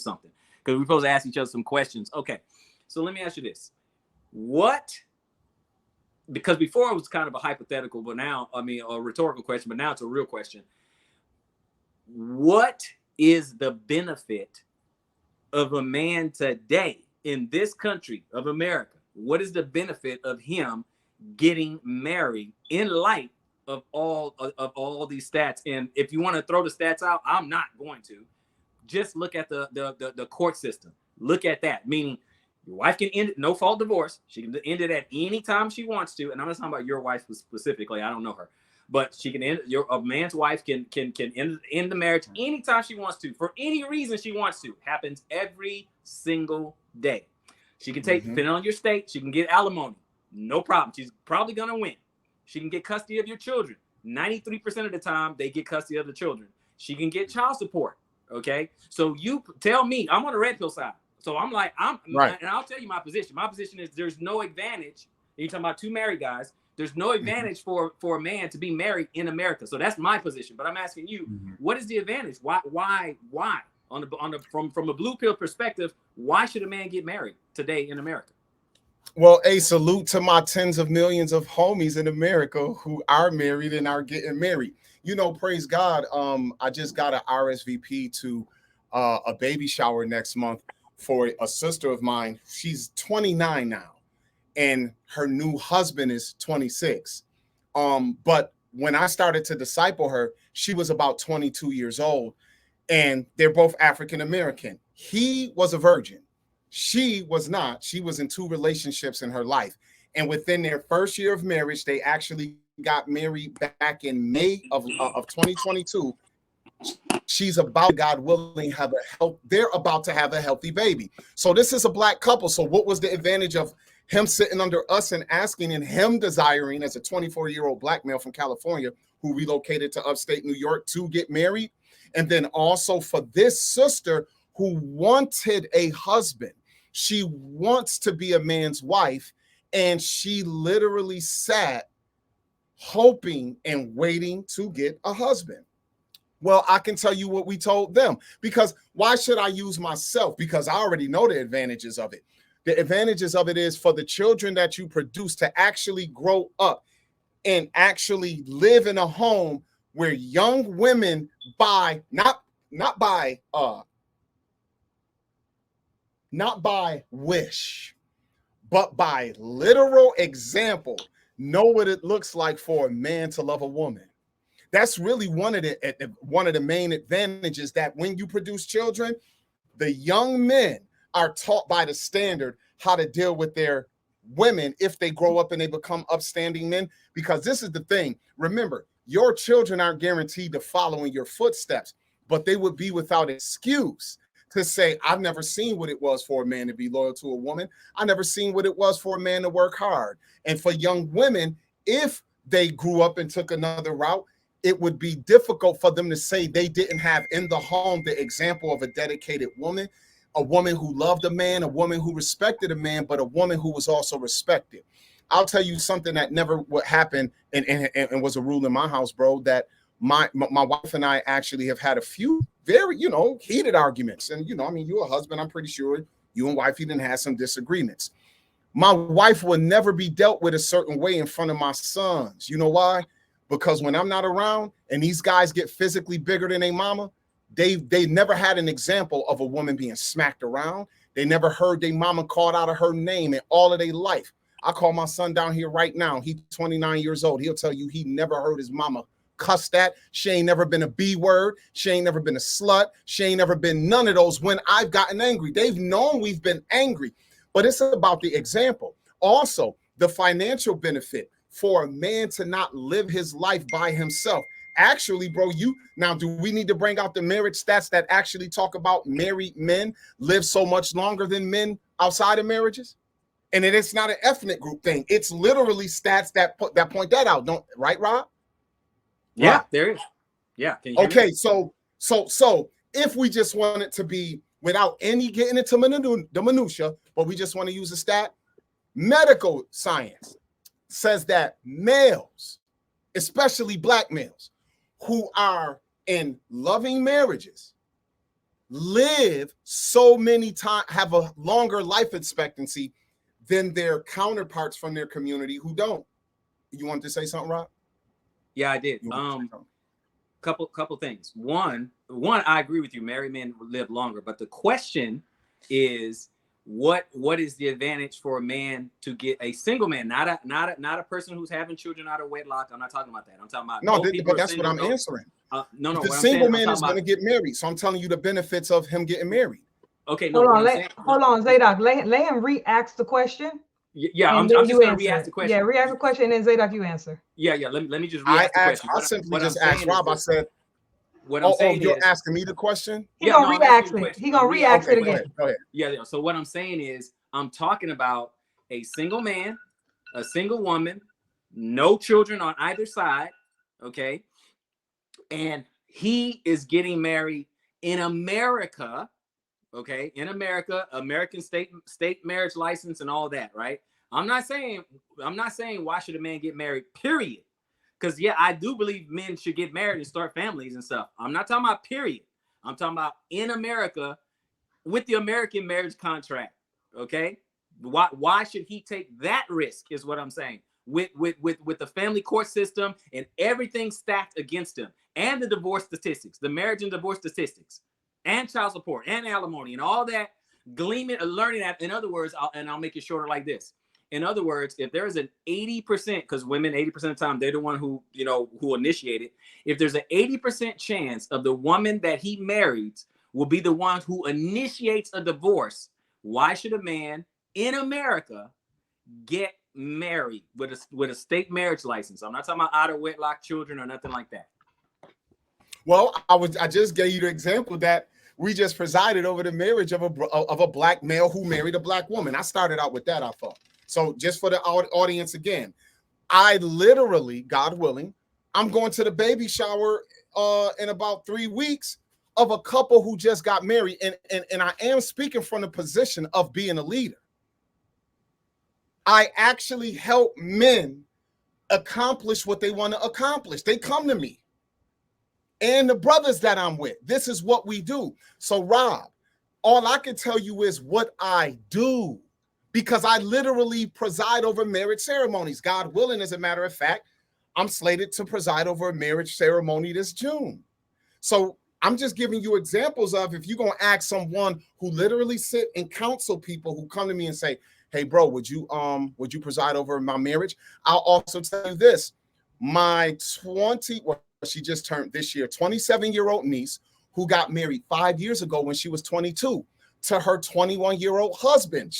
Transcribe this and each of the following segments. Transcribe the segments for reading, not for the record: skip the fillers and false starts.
something because we're supposed to ask each other some questions. Okay, so let me ask you this: what? Because before it was kind of a hypothetical, but now, I mean, a rhetorical question, but now it's a real question. What is the benefit of a man today in this country of America? What is the benefit of him getting married in light of all these stats? And if you want to throw the stats out, I'm not going to. Just look at the court system. Look at that, meaning your wife can end it, no fault divorce. She can end it at any time she wants to. And I'm not talking about your wife specifically. I don't know her. But she can end a man's wife can end the marriage anytime she wants to, for any reason she wants to. Happens every single day. She can take, depending on your state, she can get alimony. No problem. She's probably gonna win. She can get custody of your children. 93% of the time, they get custody of the children. She can get child support. Okay. So you tell me, I'm on the red pill side. So I'm like, right. And I'll tell you my position. My position is there's no advantage. You're talking about two married guys. There's no advantage for a man to be married in America. So that's my position. But I'm asking you, what is the advantage? Why? From a blue pill perspective, why should a man get married today in America? Well, a salute to my tens of millions of homies in America who are married and are getting married. You know, praise God. I just got an RSVP to a baby shower next month for a sister of mine. She's 29 now, and her new husband is 26. But when I started to disciple her, she was about 22 years old, and they're both African American. He was a virgin. She was not. She was in 2 relationships in her life. And within their first year of marriage, they actually got married back in May of 2022. She's about, God willing, they're about to have a healthy baby. So this is a Black couple. So what was the advantage of him sitting under us and asking, and him desiring, as a 24-year-old Black male from California who relocated to upstate New York to get married? And then also for this sister who wanted a husband. She wants to be a man's wife, and she literally sat hoping and waiting to get a husband. Well, I can tell you what we told them, because why should I use myself? Because I already know the advantages of it. The advantages of it is for the children that you produce to actually grow up and actually live in a home where young women not by wish, but by literal example, know what it looks like for a man to love a woman. That's really one of the main advantages, that when you produce children, the young men are taught by the standard how to deal with their women if they grow up and they become upstanding men. Because this is the thing. Remember, your children aren't guaranteed to follow in your footsteps, but they would be without excuse to say, I've never seen what it was for a man to be loyal to a woman. I never seen what it was for a man to work hard. And for young women, if they grew up and took another route, it would be difficult for them to say they didn't have in the home the example of a dedicated woman, a woman who loved a man, a woman who respected a man, but a woman who was also respected. I'll tell you something that never would happen and was a rule in my house, bro, that my wife and I actually have had a few very, heated arguments. And, you're a husband. I'm pretty sure you and wifey didn't have some disagreements. My wife will never be dealt with a certain way in front of my sons. You know why? Because when I'm not around and these guys get physically bigger than their mama, they never had an example of a woman being smacked around. They never heard their mama called out of her name in all of their life. I call my son down here right now. He's 29 years old. He'll tell you he never heard his mama cuss that. She ain't never been a B word. She ain't never been a slut. She ain't never been none of those when I've gotten angry. They've known we've been angry, but it's about the example. Also, the financial benefit for a man to not live his life by himself. Actually, bro, do we need to bring out the marriage stats that actually talk about married men live so much longer than men outside of marriages? And it's not an ethnic group thing. It's literally stats that point that out. Right, Rob? Yeah, Rob? there is. Yeah. Okay, so if we just want it to be without any getting into the minutia, but we just want to use a stat, medical science says that males, especially Black males, who are in loving marriages live so many times, have a longer life expectancy than their counterparts from their community who don't. You wanted to say something, Rob? Yeah, I did. Couple things. One, I agree with you. Married men live longer, but the question is, what is the advantage for a man to get a single man, not a person who's having children out of wedlock? I'm not talking about that. I'm talking about but that's what I'm answering. No. The single man is going to get married, so I'm telling you the benefits of him getting married. Okay, no. Hold on, Zadok. Let him re-ask the question. Yeah, I'm just going to re-ask the question. Yeah, re-ask the question, and then Zadok, you answer. Yeah. Let me just re-ask the question. I simply just asked Rob. I said, what I'm saying you're asking me the question? He's going to re-ask it. He's going to re-ask it again. Go ahead. Yeah. So what I'm saying is, I'm talking about a single man, a single woman, no children on either side, okay? And he is getting married in America, okay? In America, American state marriage license and all that, right? I'm not saying why should a man get married, period. Because yeah, I do believe men should get married and start families and stuff. I'm not talking about period. I'm talking about in America with the American marriage contract, okay? Why should he take that risk is what I'm saying. With the family court system and everything stacked against him, and the divorce statistics, the marriage and divorce statistics, and child support and alimony and all that gleaming and learning that. In other words, I'll make it shorter like this. In other words, if there is an 80%, because women 80% of the time they're the one who initiate it. If there's an 80% chance of the woman that he marries will be the one who initiates a divorce, why should a man in America get married with a state marriage license? I'm not talking about out of wedlock children or nothing like that. Well, I just gave you the example that we just presided over the marriage of a black male who married a black woman. I started out with that, I thought. So just for the audience again, I literally, God willing, I'm going to the baby shower in about 3 weeks of a couple who just got married. And I am speaking from the position of being a leader. I actually help men accomplish what they want to accomplish. They come to me and the brothers that I'm with. This is what we do. So Rob, all I can tell you is what I do, because I literally preside over marriage ceremonies. God willing, as a matter of fact, I'm slated to preside over a marriage ceremony this June. So I'm just giving you examples of, if you're going to ask someone who literally sit and counsel people who come to me and say, hey, bro, would you preside over my marriage? I'll also tell you this. My she just turned this year, 27-year-old niece who got married 5 years ago when she was 22 to her 21-year-old husband.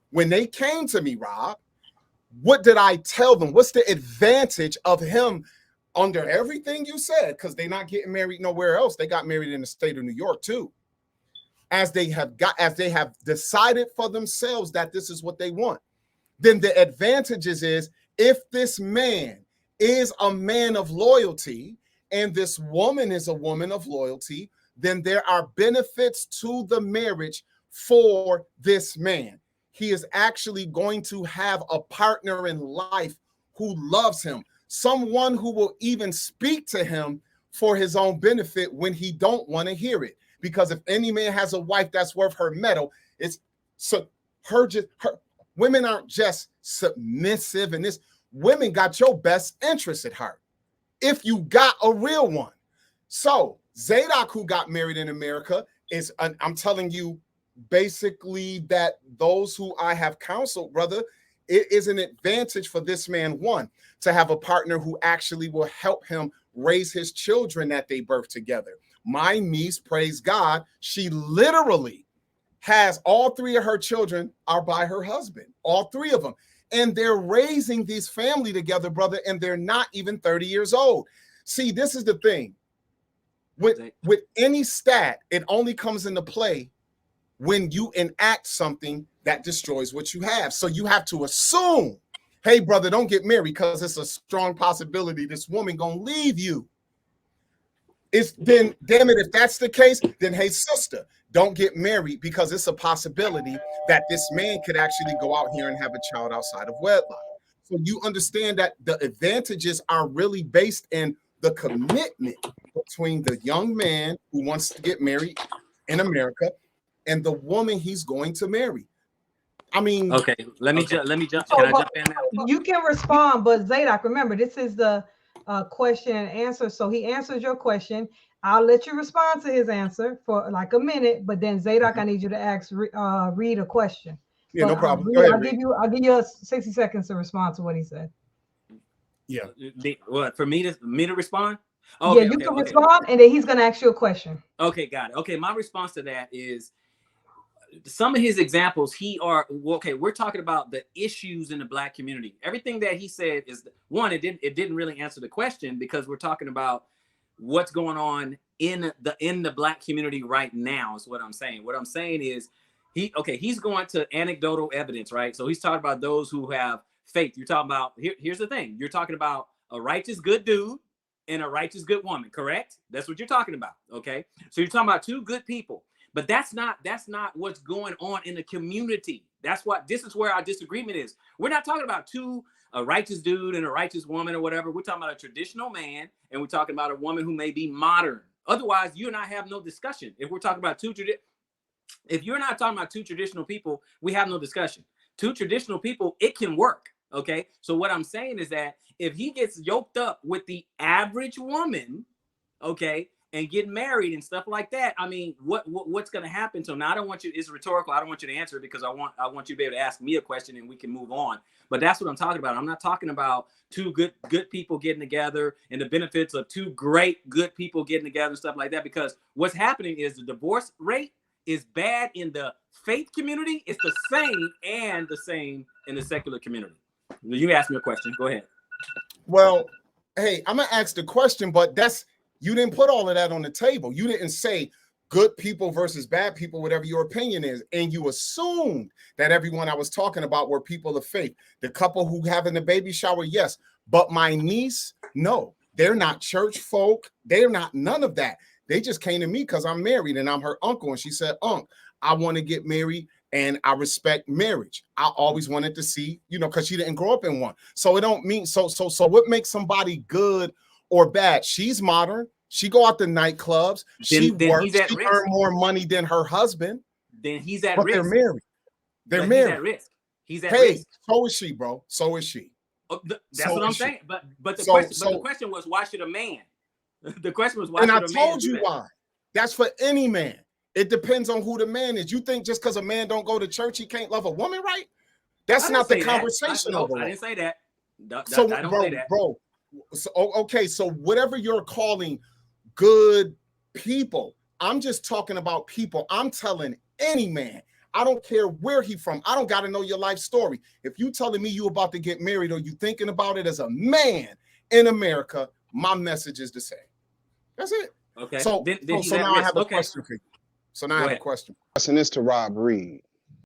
When they came to me, Rob, what did I tell them? What's the advantage of him under everything you said? Because they're not getting married nowhere else. They got married in the state of New York too. As they have decided for themselves that this is what they want. Then the advantages is, if this man is a man of loyalty and this woman is a woman of loyalty, then there are benefits to the marriage for this man. He is actually going to have a partner in life who loves him, someone who will even speak to him for his own benefit when he don't want to hear it. Because if any man has a wife that's worth her medal, it's so women aren't just submissive, and this women got your best interest at heart if you got a real one. So Zadok, who got married in America, is I'm telling you basically that those who I have counseled, brother, it is an advantage for this man, one, to have a partner who actually will help him raise his children that they birth together. My niece, praise God, she literally has all 3 of her children are by her husband, all 3 of them. And they're raising this family together, brother, and they're not even 30 years old. See, this is the thing. With any stat, it only comes into play when you enact something that destroys what you have. So you have to assume, hey, brother, don't get married because it's a strong possibility this woman gonna leave you. Then, damn it, if that's the case, then hey, sister, don't get married because it's a possibility that this man could actually go out here and have a child outside of wedlock. So you understand that the advantages are really based in the commitment between the young man who wants to get married in America and the woman he's going to marry. I mean, Okay, let me jump. So, Can I but- jump in now? You can respond, but Zadok, remember, this is the question and answer. So he answers your question. I'll let you respond to his answer for like a minute, but then Zadok, I need you to ask Reed a question. yeah, But, no problem. Reed, Go ahead, I'll Reed. give you 60 seconds to respond to what he said. Yeah. What, for me to respond? Yeah, Okay, you okay, can okay. respond, and then he's gonna ask you a question. Okay, got it. Okay, my response to that is some of his examples. We're talking about the issues in the Black community. Everything that he said is one. It didn't really answer the question, because we're talking about what's going on in the Black community right now. Is what I'm saying. What I'm saying is he's going to anecdotal evidence, right? So he's talking about those who have faith. You're talking about here's the thing. You're talking about a righteous good dude and a righteous good woman, correct? That's what you're talking about. Okay. So you're talking about two good people, but that's not what's going on in the community. This is where our disagreement is. We're not talking about a righteous dude and a righteous woman or whatever. We're talking about a traditional man, and we're talking about a woman who may be modern. Otherwise, you and I have no discussion. If we're talking about if you're not talking about two traditional people, we have no discussion. Two traditional people, it can work. Okay. So what I'm saying is that if he gets yoked up with the average woman, okay, and get married and stuff like that, I mean, what's going to happen to him? Now, I don't want you, it's rhetorical. I don't want you to answer it, because I want you to be able to ask me a question and we can move on. But that's what I'm talking about. I'm not talking about two good people getting together and the benefits of two great good people getting together and stuff like that, because what's happening is the divorce rate is bad in the faith community. It's the same in the secular community. You asked me a question. Go ahead. Well, hey, I'm gonna ask the question, but you didn't put all of that on the table. You didn't say good people versus bad people, whatever your opinion is, and you assumed that everyone I was talking about were people of faith. The couple who having the baby shower, yes, but my niece, no, they're not church folk. They're not none of that. They just came to me because I'm married and I'm her uncle, and she said, "Unc, I want to get married." And I respect marriage. I always wanted to see, because she didn't grow up in one. So it don't mean so what makes somebody good or bad? She's modern. She go out to nightclubs. She works. She earn more money than her husband. Then he's at risk. They're married. They're married. He's at risk. He's at risk. So is she, bro. So is she. That's what I'm saying. But the question was, why should a man? The question was, why should a man? And I told you why. That's for any man. It depends on who the man is. You think just because a man don't go to church, he can't love a woman, right? That's not the conversation. I didn't say that. I don't say that. Bro. So, okay, so whatever you're calling good people, I'm just talking about people. I'm telling any man, I don't care where he from. I don't got to know your life story. If you telling me you about to get married or you thinking about it as a man in America, my message is the same. That's it. Okay. So now I have a question for you. So now I have a question. Question is to Rob Reed.